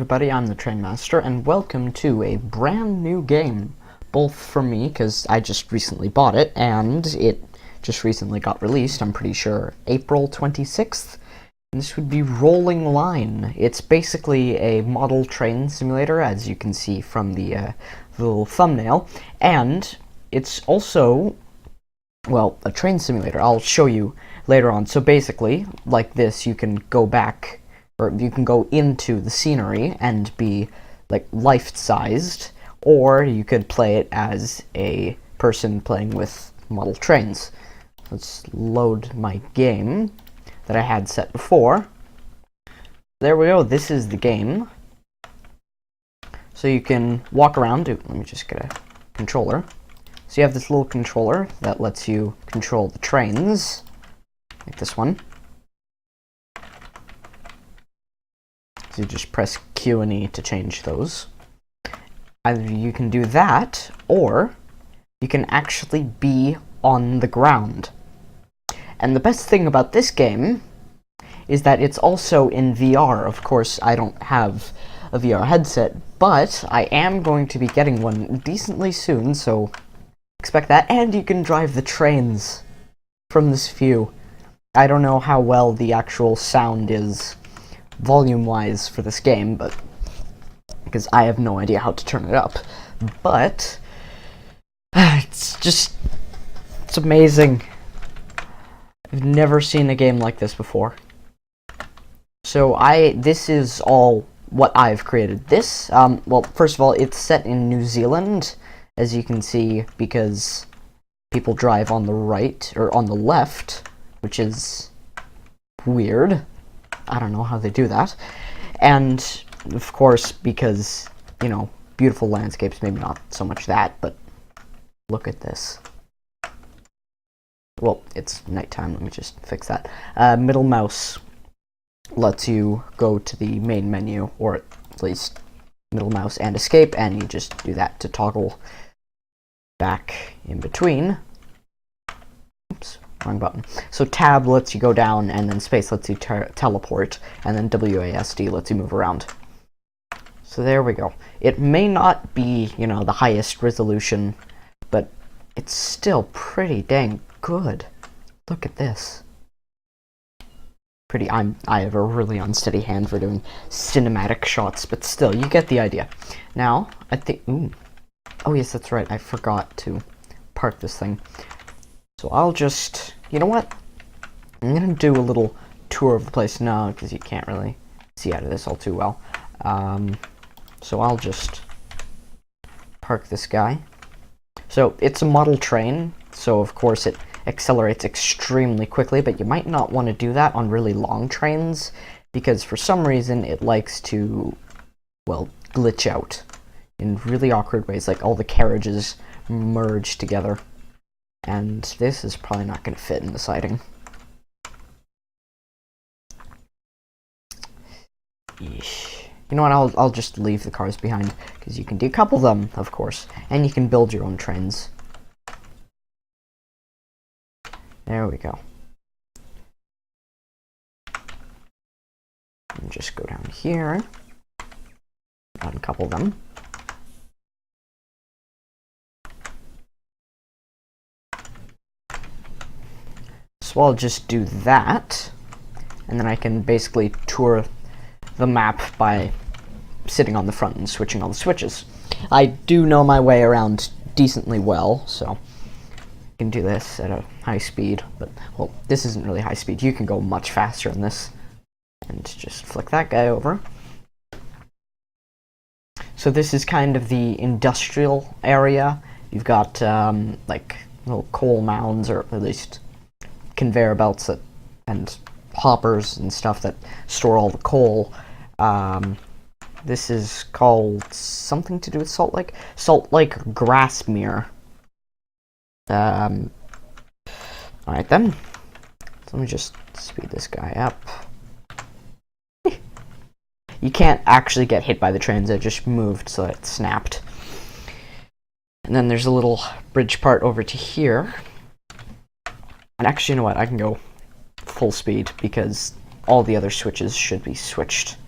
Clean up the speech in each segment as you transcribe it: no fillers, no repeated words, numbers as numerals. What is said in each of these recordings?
everybody, I'm the Train Master, and welcome to a brand new game. Both for me, because I just recently bought it, and it just recently got released, I'm pretty sure, April 26th. And this would be Rolling Line. It's basically a model train simulator, as you can see from the little thumbnail, and it's also, well, a train simulator. I'll show you later on. So basically, like this, you can go back, or you can go into the scenery and be, like, life-sized, or you could play it as a person playing with model trains. Let's load my game that I had set before. There we go, this is the game. So you can walk around. Let me just get a controller. So you have this little controller that lets you control the trains, like this one. So you just press Q and E to change those. Either you can do that, or you can actually be on the ground. And the best thing about this game is that it's also in VR. Of course, I don't have a VR headset, but I am going to be getting one decently soon, so expect that. And you can drive the trains from this view. I don't know how well the actual sound is volume-wise for this game, but because I have no idea how to turn it up. But it's amazing. I've never seen a game like this before. So this is all what I've created. This, well, first of all, it's set in New Zealand, as you can see, because people drive on the right, or on the left, which is weird. I don't know how they do that. And, of course, because, you know, beautiful landscapes, maybe not so much that, but look at this. Well, it's nighttime, let me just fix that. Middle mouse lets you go to the main menu, or at least middle mouse and escape, and you just do that to toggle back in between. Oops. Wrong button. So tab lets you go down, and then space lets you teleport, and then WASD lets you move around. So there we go. It may not be, you know, the highest resolution, but it's still pretty dang good. Look at this. I have a really unsteady hand for doing cinematic shots, but still, you get the idea. Now, I think, oh yes, that's right, I forgot to park this thing. So I'll just, you know what? I'm gonna do a little tour of the place now, because you can't really see out of this all too well. So I'll just park this guy. So it's a model train, so of course it accelerates extremely quickly, but you might not want to do that on really long trains, because for some reason it likes to, well, glitch out in really awkward ways, like all the carriages merge together. And this is probably not going to fit in the siding. Yeesh. You know what, I'll just leave the cars behind, because you can decouple them, of course, and you can build your own trains. There we go. And just go down here, uncouple them. So I'll just do that, and then I can basically tour the map by sitting on the front and switching all the switches. I do know my way around decently well, so I can do this at a high speed, but, well, this isn't really high speed. You can go much faster in this. And just flick that guy over. So this is kind of the industrial area. You've got, like, little coal mounds, or at least conveyor belts and hoppers and stuff that store all the coal. This is called something to do with Salt Lake? Salt Lake Grassmere. Alright then. So let me just speed this guy up. You can't actually get hit by the trains, it just moved so it snapped. And then there's a little bridge part over to here. And actually, you know what, I can go full speed, because all the other switches should be switched.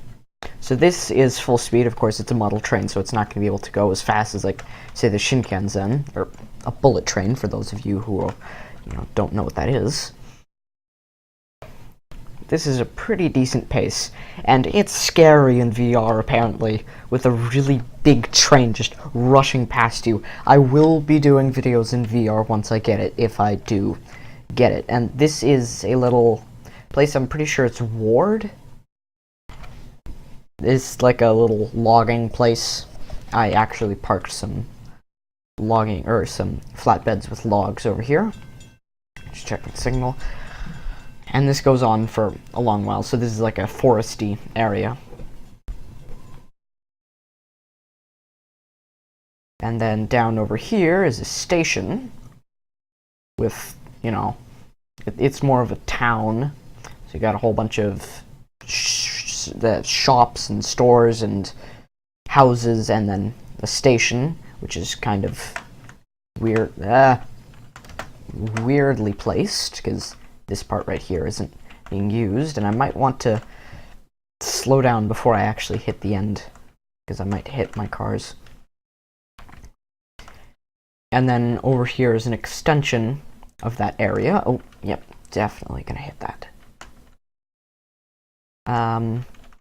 So this is full speed. Of course, it's a model train, so it's not going to be able to go as fast as, like, say, the Shinkansen, or a bullet train, for those of you who, don't know what that is. This is a pretty decent pace, and it's scary in VR, apparently, with a really big train just rushing past you. I will be doing videos in VR once I get it, if I do get it. And this is a little place, I'm pretty sure it's Ward? It's like a little logging place. I actually parked some logging, or some flatbeds with logs over here. Just checking signal. And this goes on for a long while, so this is like a foresty area. And then down over here is a station with, it's more of a town. So you got a whole bunch of the shops and stores and houses, and then a station, which is kind of weirdly placed, because this part right here isn't being used, and I might want to slow down before I actually hit the end, because I might hit my cars. And then over here is an extension of that area. Oh, yep, definitely gonna hit that.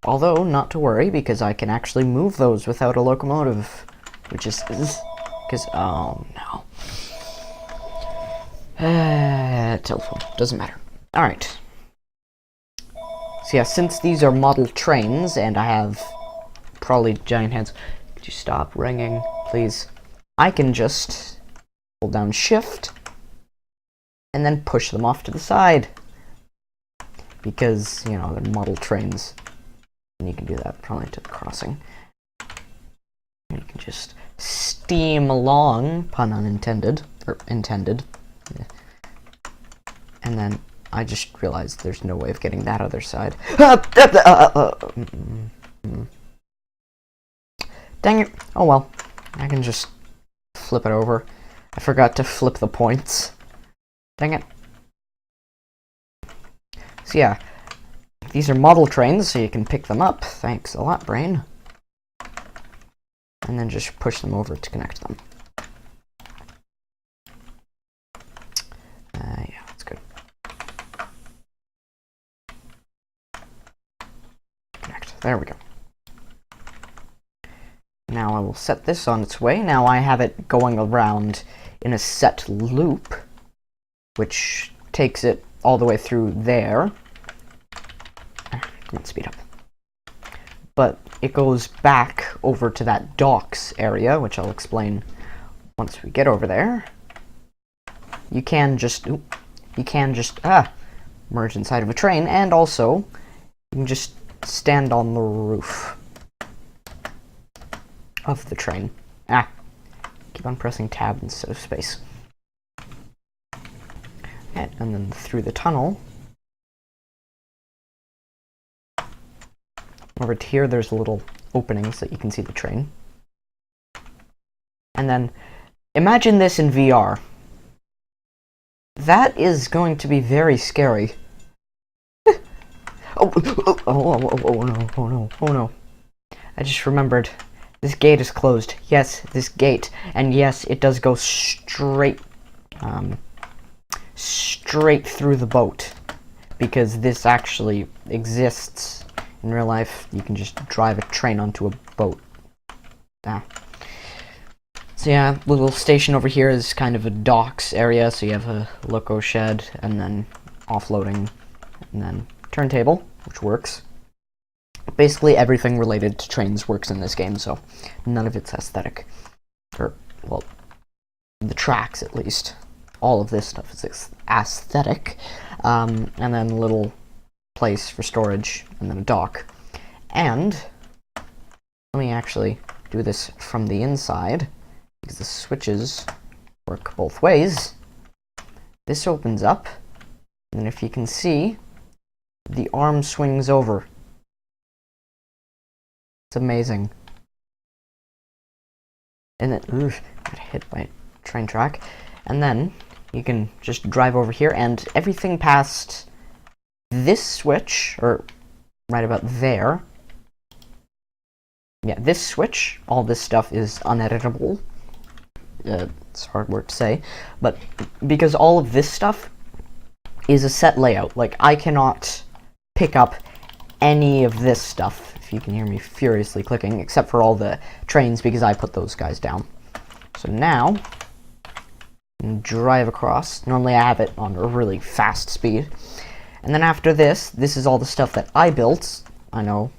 Although, not to worry, because I can actually move those without a locomotive, which is, because, oh no. Telephone, doesn't matter. Alright. So yeah, since these are model trains, and I have probably giant hands, could you stop ringing, please? I can just hold down Shift, and then push them off to the side. Because, they're model trains. And you can do that probably to the crossing. And you can just steam along, pun unintended, or intended. Yeah. And then I just realized there's no way of getting that other side. Dang it. Oh well. I can just flip it over. I forgot to flip the points. Dang it. So yeah, these are model trains, so you can pick them up. Thanks a lot, brain. And then just push them over to connect them. Yeah, that's good. Connect. There we go. Now I will set this on its way. Now I have it going around in a set loop, which takes it all the way through there. Come on, speed up. But it goes back over to that docks area, which I'll explain once we get over there. You can just merge inside of a train, and also you can just stand on the roof of the train. Keep on pressing tab instead of space. And then through the tunnel. Over to here, there's little openings that you can see the train. And then, imagine this in VR. That is going to be very scary. Oh no. I just remembered. This gate is closed. Yes, this gate. And yes, it does go straight through the boat. Because this actually exists. In real life, you can just drive a train onto a boat. So yeah, little station over here is kind of a docks area, so you have a loco shed, and then offloading, and then turntable, which works. Basically everything related to trains works in this game, so none of it's aesthetic. Or, well, the tracks at least. All of this stuff is aesthetic. And then a little place for storage, and then a dock. And let me actually do this from the inside, because the switches work both ways. This opens up, and if you can see, the arm swings over. It's amazing. And then, oof, got hit by a train track. And then you can just drive over here, and everything past this switch, or right about there, yeah, this switch, all this stuff is uneditable. It's hard word to say, but because all of this stuff is a set layout, like, I cannot pick up any of this stuff, if you can hear me furiously clicking, except for all the trains, because I put those guys down. So now, drive across. Normally I have it on a really fast speed. And then after this is all the stuff that I built. I know,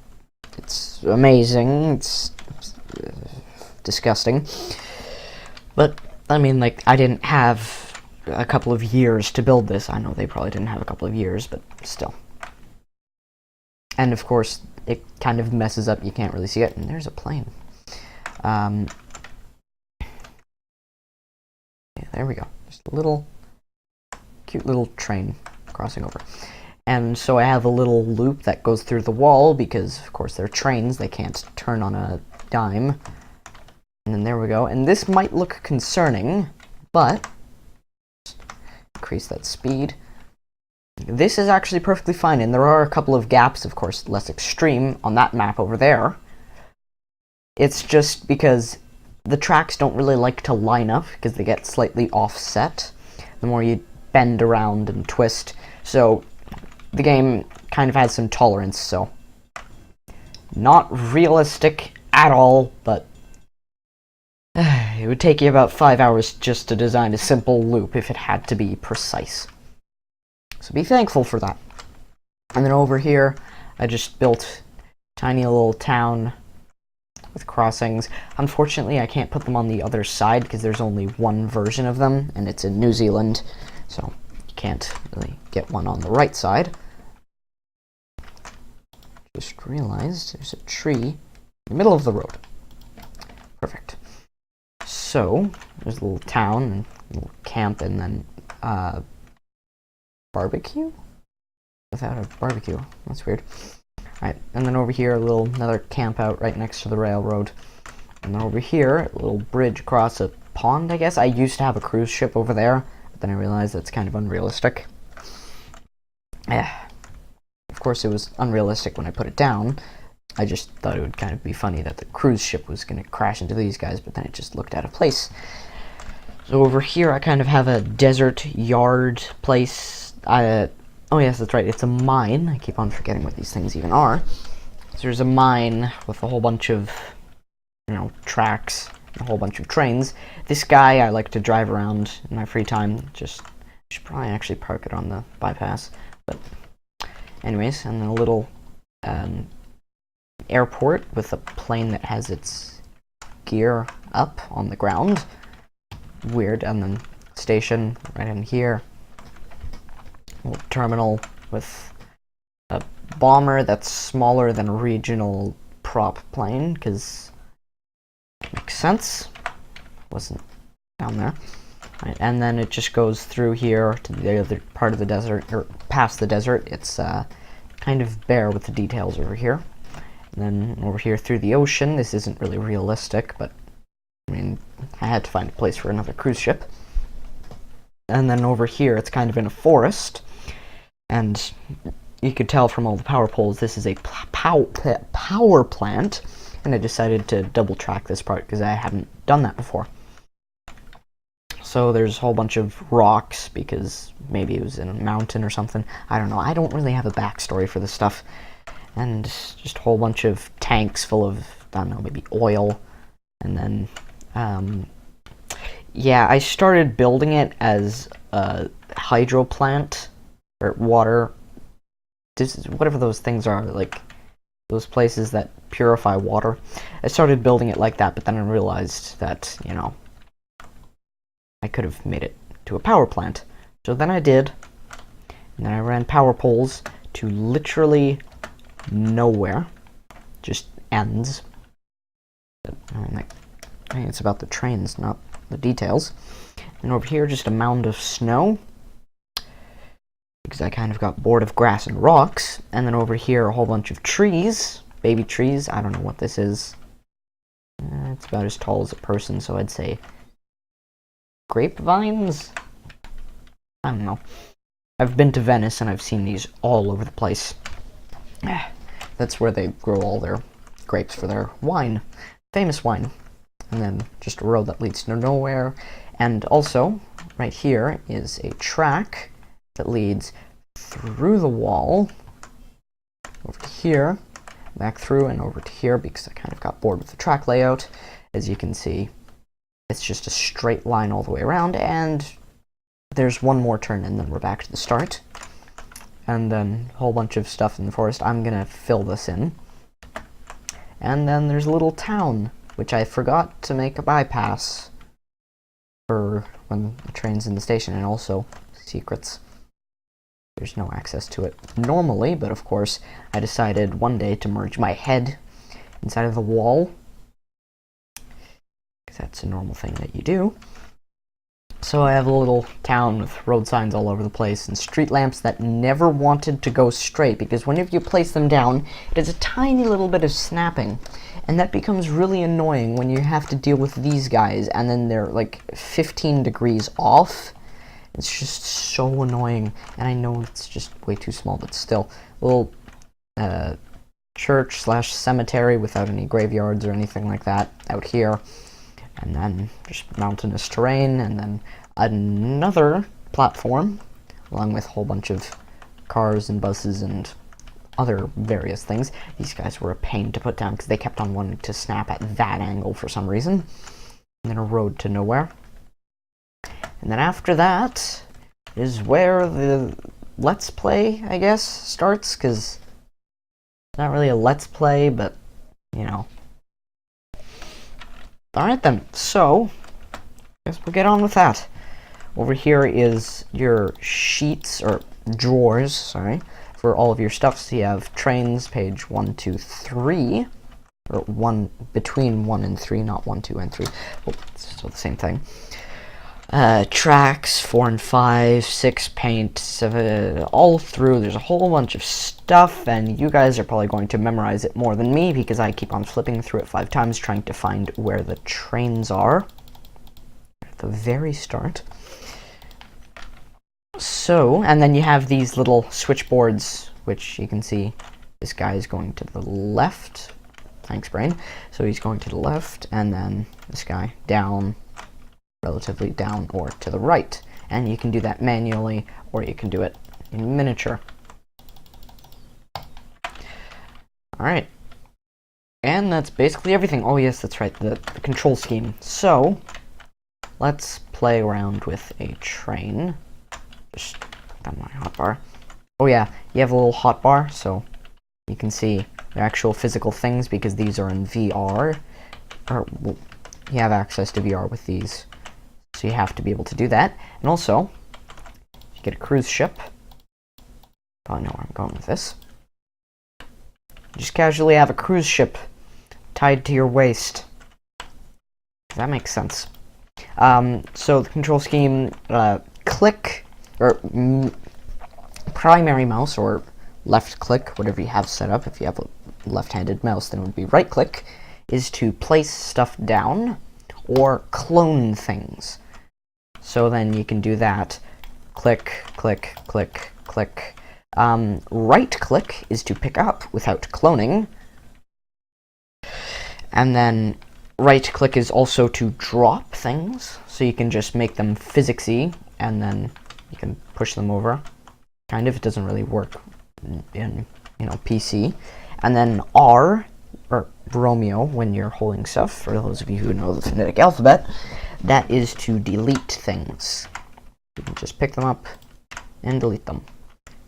it's amazing, it's disgusting. But, I mean, like, I didn't have a couple of years to build this. I know they probably didn't have a couple of years, but still. And, of course, it kind of messes up. You can't really see it. And there's a plane. Yeah, there we go. Just a little, cute little train crossing over. And so I have a little loop that goes through the wall, because, of course, they're trains. They can't turn on a dime. And then there we go. And this might look concerning, but increase that speed. This is actually perfectly fine, and there are a couple of gaps, of course, less extreme on that map over there. It's just because the tracks don't really like to line up, because they get slightly offset the more you bend around and twist. So the game kind of has some tolerance, so not realistic at all, but it would take you about 5 hours just to design a simple loop if it had to be precise. So be thankful for that. And then over here, I just built a tiny little town with crossings. Unfortunately, I can't put them on the other side because there's only one version of them, and it's in New Zealand, so you can't really get one on the right side. Just realized there's a tree in the middle of the road. Perfect. So, there's a little town, and a little camp, and then, barbecue? Without a barbecue. That's weird. Alright, and then over here, another camp out right next to the railroad. And then over here, a little bridge across a pond, I guess. I used to have a cruise ship over there, but then I realized that's kind of unrealistic. Of course, it was unrealistic when I put it down. I just thought it would kind of be funny that the cruise ship was going to crash into these guys, but then it just looked out of place. So over here, I kind of have a desert yard place. Oh yes, that's right, it's a mine. I keep on forgetting what these things even are. So there's a mine with a whole bunch of, tracks, and a whole bunch of trains. This guy I like to drive around in my free time. Should probably actually park it on the bypass. But anyways, and then a little airport with a plane that has its gear up on the ground. Weird. And then station right in here. A little terminal with a bomber that's smaller than a regional prop plane, because it makes sense. Wasn't down there. Right, and then it just goes through here to the other part of the desert, or past the desert. It's kind of bare with the details over here. And then over here through the ocean. This isn't really realistic, but I mean, I had to find a place for another cruise ship. And then over here, it's kind of in a forest. And you could tell from all the power poles, this is a power plant. And I decided to double track this part because I haven't done that before. So there's a whole bunch of rocks because maybe it was in a mountain or something. I don't know. I don't really have a backstory for this stuff. And just a whole bunch of tanks full of, I don't know, maybe oil. And then, yeah, I started building it as a hydro plant, or water, whatever those things are, like those places that purify water. I started building it like that, but then I realized that, I could have made it to a power plant. So then I did, and then I ran power poles to literally nowhere, just ends. But, I think it's about the trains, not the details. And over here, just a mound of snow, because I kind of got bored of grass and rocks. And then over here, a whole bunch of trees, baby trees. I don't know what this is. It's about as tall as a person, so I'd say grapevines? I don't know. I've been to Venice and I've seen these all over the place. That's where they grow all their grapes for their wine, famous wine. And then just a road that leads to nowhere. And also, right here is a track that leads through the wall, over to here, back through and over to here, because I kind of got bored with the track layout. As you can see, it's just a straight line all the way around, and there's one more turn and then we're back to the start. And then a whole bunch of stuff in the forest. I'm gonna fill this in. And then there's a little town, which I forgot to make a bypass for when the train's in the station, and also secrets. There's no access to it normally, but of course I decided one day to merge my head inside of the wall, because that's a normal thing that you do. So I have a little town with road signs all over the place and street lamps that never wanted to go straight, because whenever you place them down, it has a tiny little bit of snapping. And that becomes really annoying when you have to deal with these guys and then they're like 15 degrees off. It's just so annoying. And I know it's just way too small, but still. A little church/cemetery without any graveyards or anything like that out here. And then just mountainous terrain, and then another platform, along with a whole bunch of cars and buses and other various things. These guys were a pain to put down because they kept on wanting to snap at that angle for some reason. And then a road to nowhere. And then after that is where the Let's Play, I guess, starts, because it's not really a Let's Play, but, you know. Alright then, so, I guess we'll get on with that. Over here is your sheets, or drawers, sorry, for all of your stuff. So you have trains, page 1, 2, 3, or 1, between 1 and 3, not 1, 2, and 3. Well, it's still the same thing. Tracks, 4 and 5, 6, paint, 7, all through. There's a whole bunch of stuff, and you guys are probably going to memorize it more than me, because I keep on flipping through it 5 times trying to find where the trains are at the very start. So, and then you have these little switchboards, which you can see this guy is going to the left. Thanks, brain. So he's going to the left, and then this guy down, relatively down, or to the right. And you can do that manually, or you can do it in miniature. Alright. And that's basically everything. Oh yes, that's right, the control scheme. So, let's play around with a train. Just on my hotbar. Oh yeah, you have a little hotbar, so you can see the actual physical things, because these are in VR. Or, well, you have access to VR with these. So you have to be able to do that. And also, you get a cruise ship. Probably know where I'm going with this. You just casually have a cruise ship tied to your waist. That makes sense. So the control scheme, click, or primary mouse, or left click, whatever you have set up. If you have a left-handed mouse, then it would be right click, is to place stuff down or clone things. So then you can do that. Click, click, click, click. Right click is to pick up without cloning. And then right click is also to drop things. So you can just make them physicsy, and then you can push them over. Kind of, it doesn't really work in, you know, PC. And then R, or Romeo, when you're holding stuff, for those of you who know the phonetic alphabet, that is to delete things. You can just pick them up and delete them.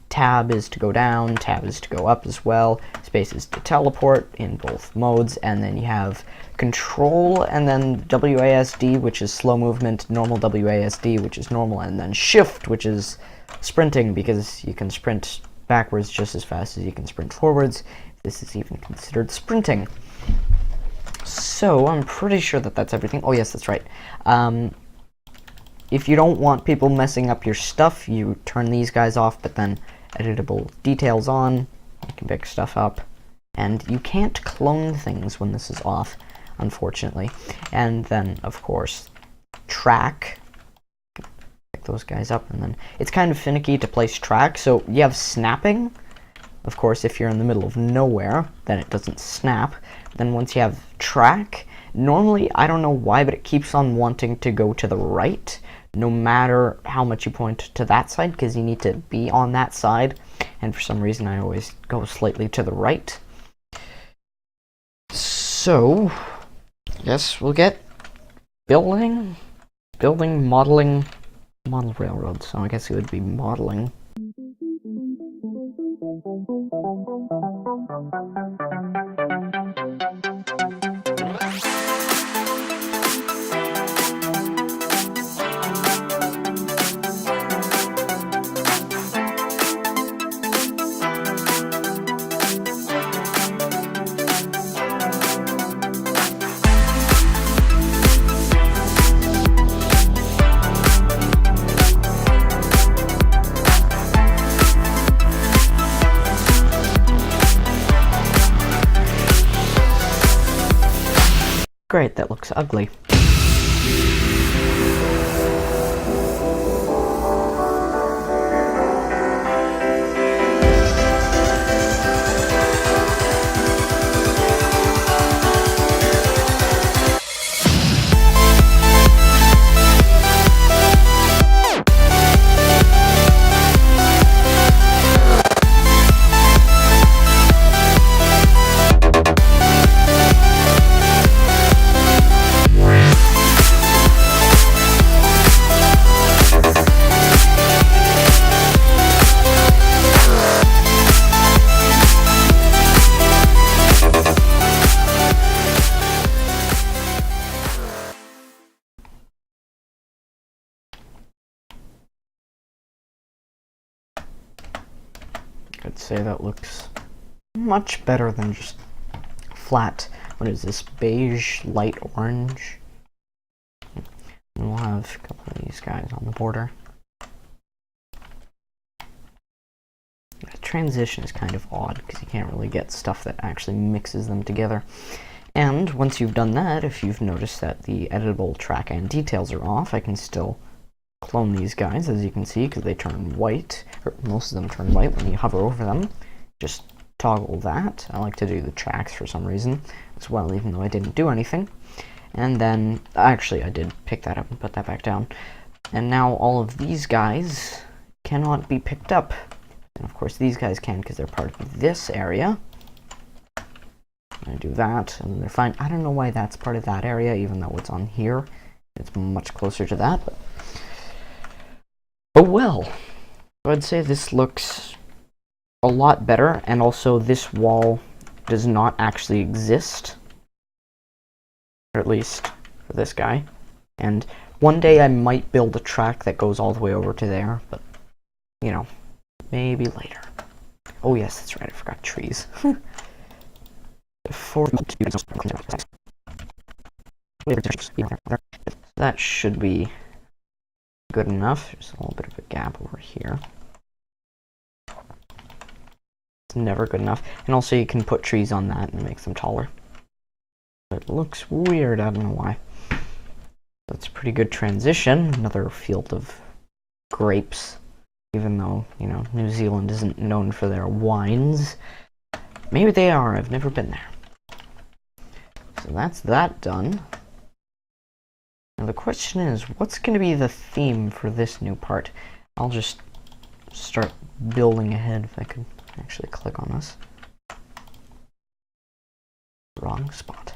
Tab is to go down, tab is to go up as well, space is to teleport in both modes, and then you have control, and then WASD, which is slow movement, normal WASD, which is normal, and then shift, which is sprinting, because you can sprint backwards just as fast as you can sprint forwards. This is even considered sprinting. So, I'm pretty sure that that's everything. Oh yes, that's right. If you don't want people messing up your stuff, you turn these guys off, but then editable details on, you can pick stuff up. And you can't clone things when this is off, unfortunately. And then, of course, track. Pick those guys up, and then it's kind of finicky to place track. So you have snapping, of course, if you're in the middle of nowhere, then it doesn't snap. Then once you have track, normally, I don't know why, but it keeps on wanting to go to the right, no matter how much you point to that side, because you need to be on that side. And for some reason, I always go slightly to the right. So, yes, we'll get building, modeling, model railroads. So I guess it would be modeling. Great, that looks ugly. I'd say that looks much better than just flat. What is this? Beige, light orange. And we'll have a couple of these guys on the border. The transition is kind of odd because you can't really get stuff that actually mixes them together. And once you've done that, if you've noticed that the editable track and details are off, I can still clone these guys, as you can see, because they turn white, or most of them turn white when you hover over them. Just toggle that. I like to do the tracks for some reason as well, even though I didn't do anything. And then, actually, I did pick that up and put that back down. And now all of these guys cannot be picked up. And of course these guys can, because they're part of this area. I do that, and then they're fine. I don't know why that's part of that area, even though it's on here. It's much closer to that, but oh well. I'd say this looks a lot better, and also this wall does not actually exist. Or at least for this guy. And one day I might build a track that goes all the way over to there, but, you know, maybe later. Oh yes, that's right, I forgot trees. That should be good enough. There's a little bit of a gap over here. It's never good enough. And also you can put trees on that and make them taller. It looks weird, I don't know why. That's a pretty good transition. Another field of grapes. Even though, you know, New Zealand isn't known for their wines. Maybe they are, I've never been there. So that's that done. Now the question is, what's going to be the theme for this new part? I'll just start building ahead if I could actually click on this. Wrong spot.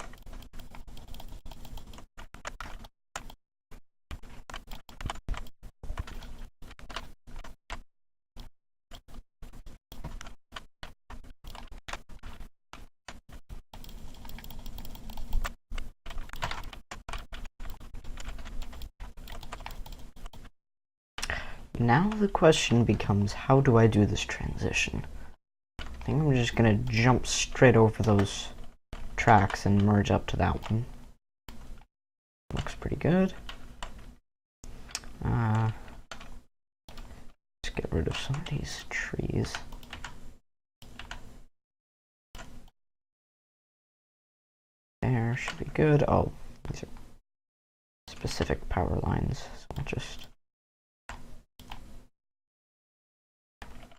Now the question becomes, how do I do this transition? I think I'm just gonna jump straight over those tracks and merge up to that one. Looks pretty good. Let's get rid of some of these trees. There should be good. Oh, these are specific power lines, so I'll just...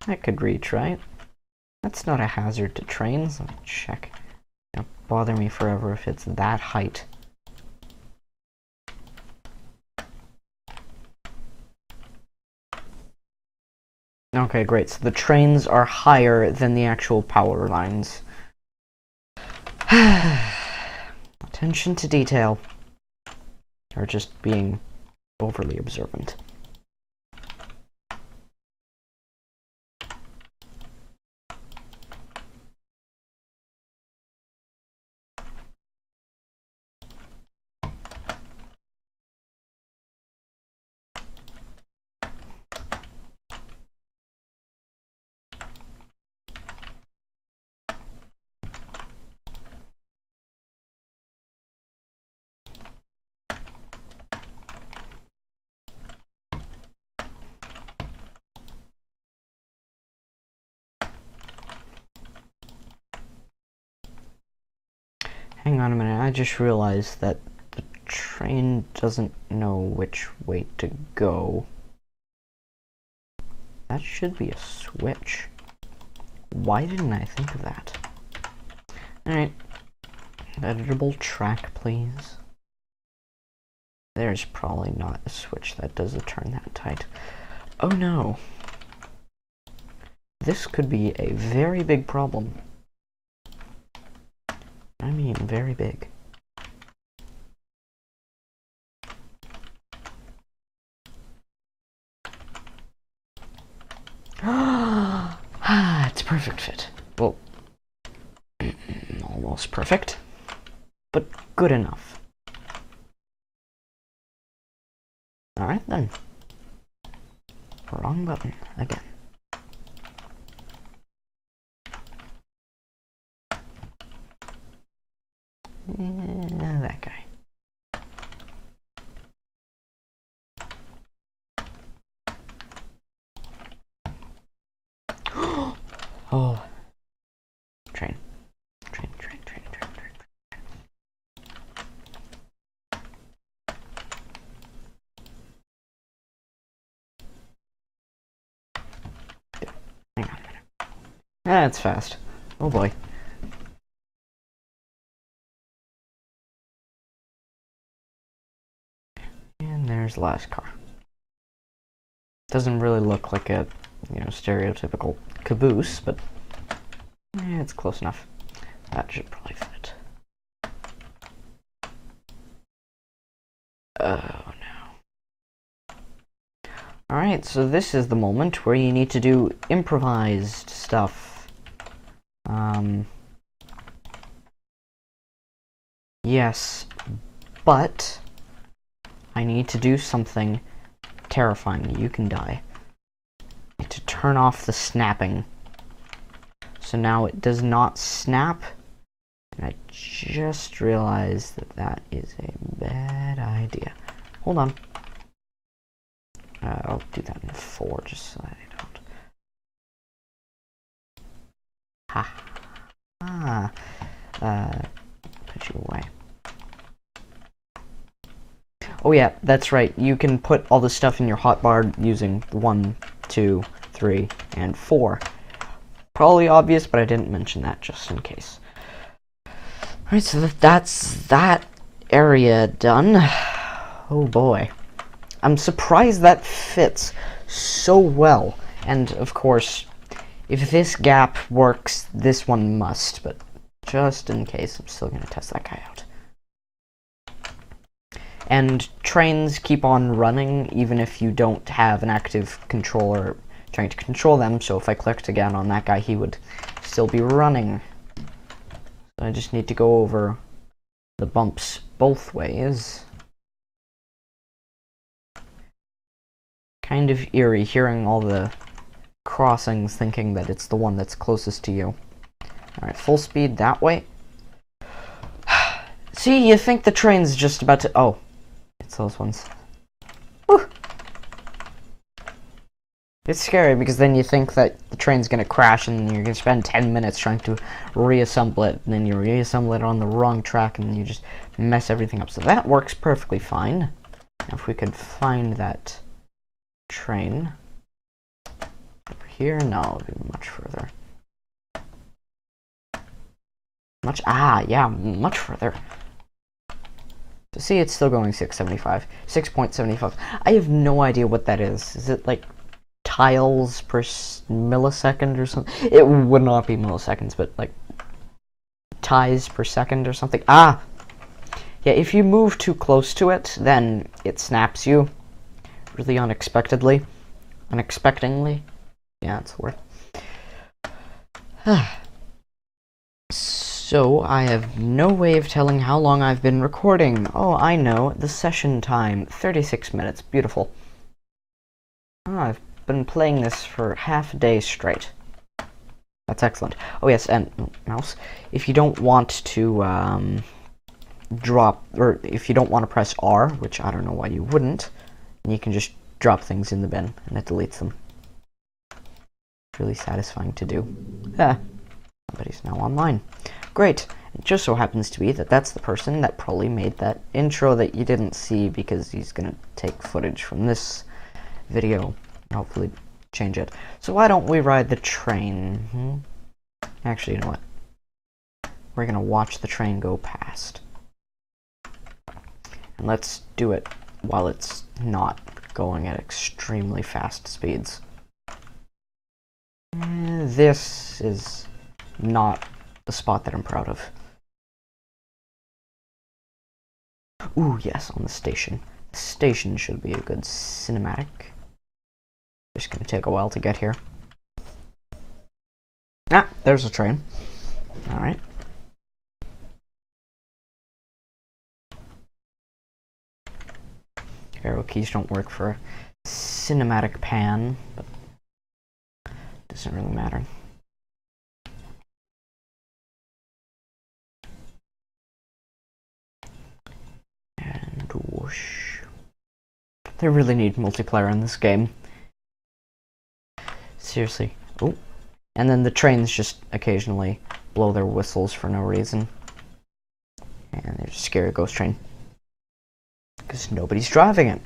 That could reach, right? That's not a hazard to trains. Let me check. It'll bother me forever if it's that height. Okay, great. So the trains are higher than the actual power lines. Attention to detail. Or just being overly observant. Hang on a minute, I just realized that the train doesn't know which way to go. That should be a switch. Why didn't I think of that? Alright. Editable track, please. There's probably not a switch that does a turn that tight. Oh no. This could be a very big problem. I mean, very big. It's a perfect fit. Well, almost perfect, but good enough. Alright then. Wrong button again. That guy. Oh. Train. Hang on a minute. That's fast. Oh boy. And there's the last car. Doesn't really look like a, stereotypical caboose, but it's close enough. That should probably fit. Oh no. Alright, so this is the moment where you need to do improvised stuff. Yes, but I need to do something terrifying. You can die. I need to turn off the snapping. So now it does not snap. And I just realized that that is a bad idea. Hold on. I'll do that in 4 just so I don't. Put you away. Oh yeah, that's right. You can put all the stuff in your hotbar using 1, 2, 3, and 4. Probably obvious, but I didn't mention that just in case. Alright, so that's that area done. Oh boy. I'm surprised that fits so well. And of course, if this gap works, this one must, but just in case, I'm still going to test that guy out. And trains keep on running even if you don't have an active controller trying to control them, so if I clicked again on that guy, he would still be running. So I just need to go over the bumps both ways. Kind of eerie hearing all the crossings thinking that it's the one that's closest to you. Alright, full speed that way. See, you think the train's just about to... Oh, it's those ones. Whew. It's scary because then you think that the train's gonna crash and you're gonna spend 10 minutes trying to reassemble it, and then you reassemble it on the wrong track and you just mess everything up. So that works perfectly fine. Now if we could find that train over here, no, it'll be much further. Yeah, much further. So see, it's still going 675. 6.75. I have no idea what that is. Is it like tiles per millisecond or something? It would not be milliseconds, but like ties per second or something. Yeah, if you move too close to it, then it snaps you really unexpectedly. Unexpectingly? Yeah, that's the word. So, I have no way of telling how long I've been recording. Oh, I know. The session time. 36 minutes. Beautiful. Oh, I've been playing this for half a day straight. That's excellent. Oh, yes, and mouse. If you don't want to drop, or if you don't want to press R, which I don't know why you wouldn't, you can just drop things in the bin, and it deletes them. It's really satisfying to do. Somebody's now online. Great. It just so happens to be that that's the person that probably made that intro that you didn't see, because he's gonna take footage from this video and hopefully change it. So why don't we ride the train? Actually, you know what? We're gonna watch the train go past. And let's do it while it's not going at extremely fast speeds. This is not the spot that I'm proud of. Ooh, yes, on the station. The station should be a good cinematic. Just gonna take a while to get here. There's a train. Alright. Arrow keys don't work for cinematic pan, but it doesn't really matter. And whoosh. They really need multiplayer in this game. Seriously. Oh. And then the trains just occasionally blow their whistles for no reason. And there's a scary ghost train. Because nobody's driving it.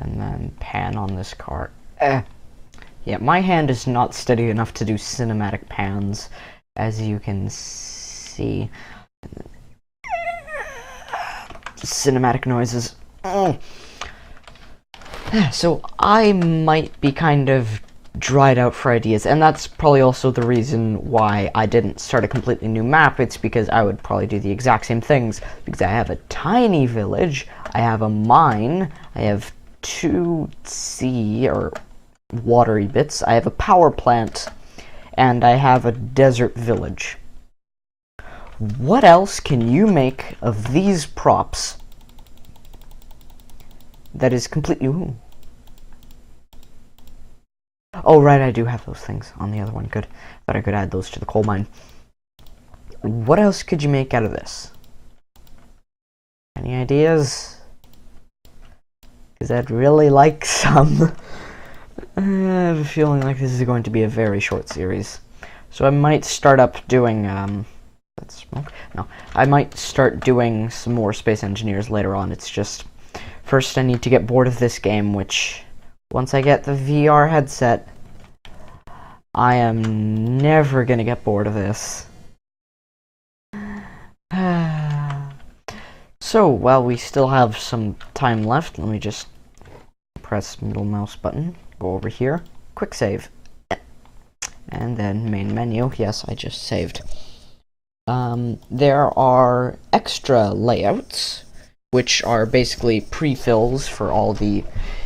And then pan on this car. Yeah, my hand is not steady enough to do cinematic pans, as you can see. Cinematic noises. So I might be kind of dried out for ideas, and that's probably also the reason why I didn't start a completely new map. It's because I would probably do the exact same things, because I have a tiny village, I have a mine, I have 2 sea or watery bits, I have a power plant, and I have a desert village. What else can you make of these props that is completely... Ooh. Oh, right, I do have those things on the other one. Good. But I could add those to the coal mine. What else could you make out of this? Any ideas? Because I'd really like some. I have a feeling like this is going to be a very short series. So I might start up doing, that's smoke? No. I might start doing some more Space Engineers later on. It's just, first I need to get bored of this game, which... Once I get the VR headset, I am never gonna get bored of this. So, while we still have some time left, let me just press middle mouse button, go over here, quick save, and then main menu. Yes, I just saved. There are extra layouts, which are basically pre-fills for all the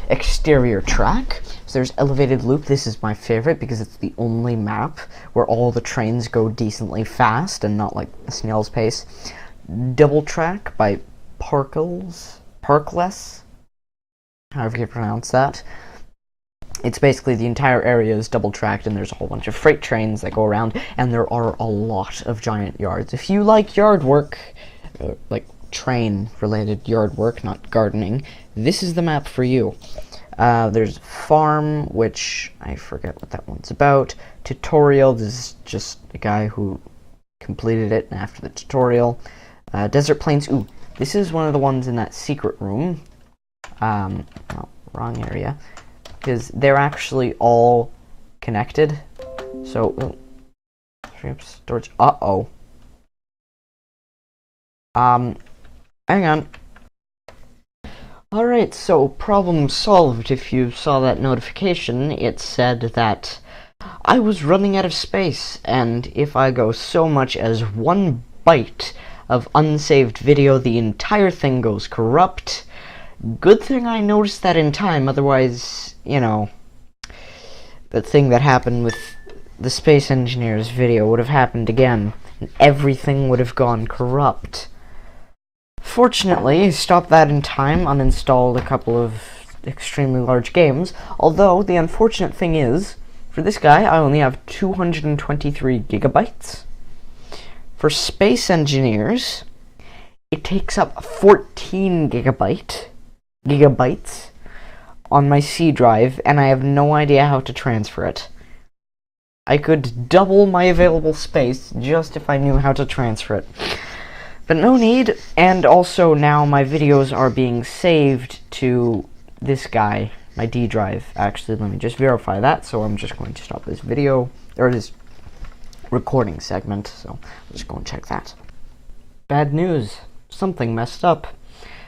exterior track. So there's elevated loop. This is my favorite because it's the only map where all the trains go decently fast and not like a snail's pace. Double track by Parkless, however you pronounce that. It's basically the entire area is double tracked, and there's a whole bunch of freight trains that go around, and there are a lot of giant yards. If you like yard work, like train-related yard work, not gardening, this is the map for you. There's farm, which I forget what that one's about. Tutorial, this is just a guy who completed it after the tutorial. Desert plains, ooh, this is one of the ones in that secret room. Oh, wrong area. Because they're actually all connected. So, Storage. Uh-oh. Hang on. Alright, so problem solved. If you saw that notification, it said that I was running out of space, and if I go so much as 1 byte of unsaved video, the entire thing goes corrupt. Good thing I noticed that in time, otherwise, you know, the thing that happened with the Space Engineers video would have happened again, and everything would have gone corrupt. Fortunately, I stopped that in time, uninstalled a couple of extremely large games, although the unfortunate thing is, for this guy, I only have 223 gigabytes. For Space Engineers, it takes up 14 gigabytes on my C drive, and I have no idea how to transfer it. I could double my available space just if I knew how to transfer it. But no need, and also now my videos are being saved to this guy, my D drive. Actually, let me just verify that, so I'm just going to stop this video, or this recording segment, so I'll just go and check that. Bad news, something messed up.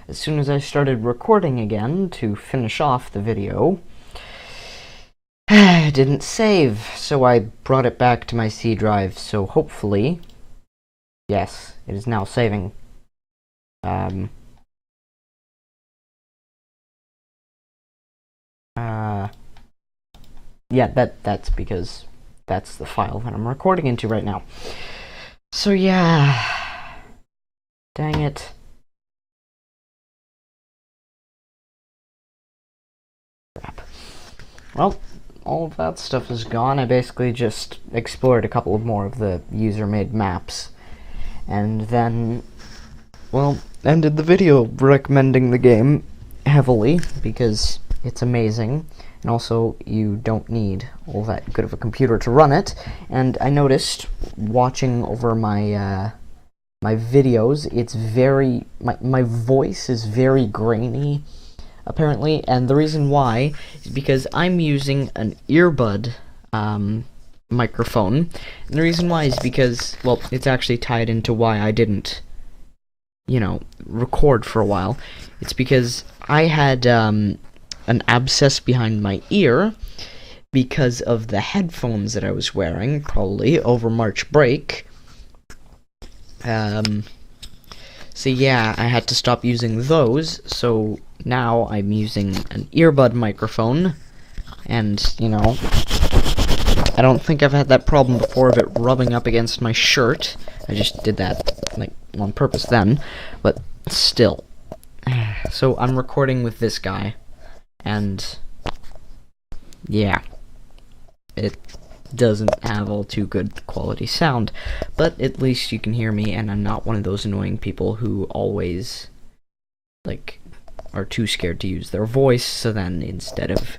As soon as I started recording again to finish off the video, it didn't save, so I brought it back to my C drive, so hopefully, yes, it is now saving. Yeah, that's because that's the file that I'm recording into right now. So yeah, dang it. Crap. Well, all of that stuff is gone. I basically just explored a couple of more of the user-made maps, and then, well, ended the video recommending the game heavily, because it's amazing, and also you don't need all that good of a computer to run it. And I noticed, watching over my my videos, it's very, my voice is very grainy, apparently, and the reason why is because I'm using an earbud microphone, and the reason why is because, well, it's actually tied into why I didn't, you know, record for a while. It's because I had an abscess behind my ear because of the headphones that I was wearing, probably over March break. So yeah, I had to stop using those, so now I'm using an earbud microphone, and, you know, I don't think I've had that problem before of it rubbing up against my shirt. I just did that, like, on purpose then, but still. So I'm recording with this guy, and yeah, it doesn't have all too good quality sound, but at least you can hear me, and I'm not one of those annoying people who always, like, are too scared to use their voice, so then instead of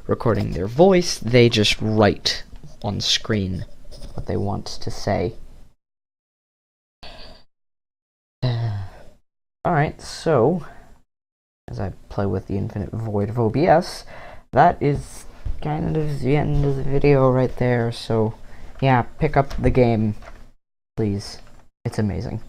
recording their voice, they just write on screen what they want to say. Alright, so as I play with the infinite void of OBS, that is kind of the end of the video right there. So yeah, pick up the game, please. It's amazing.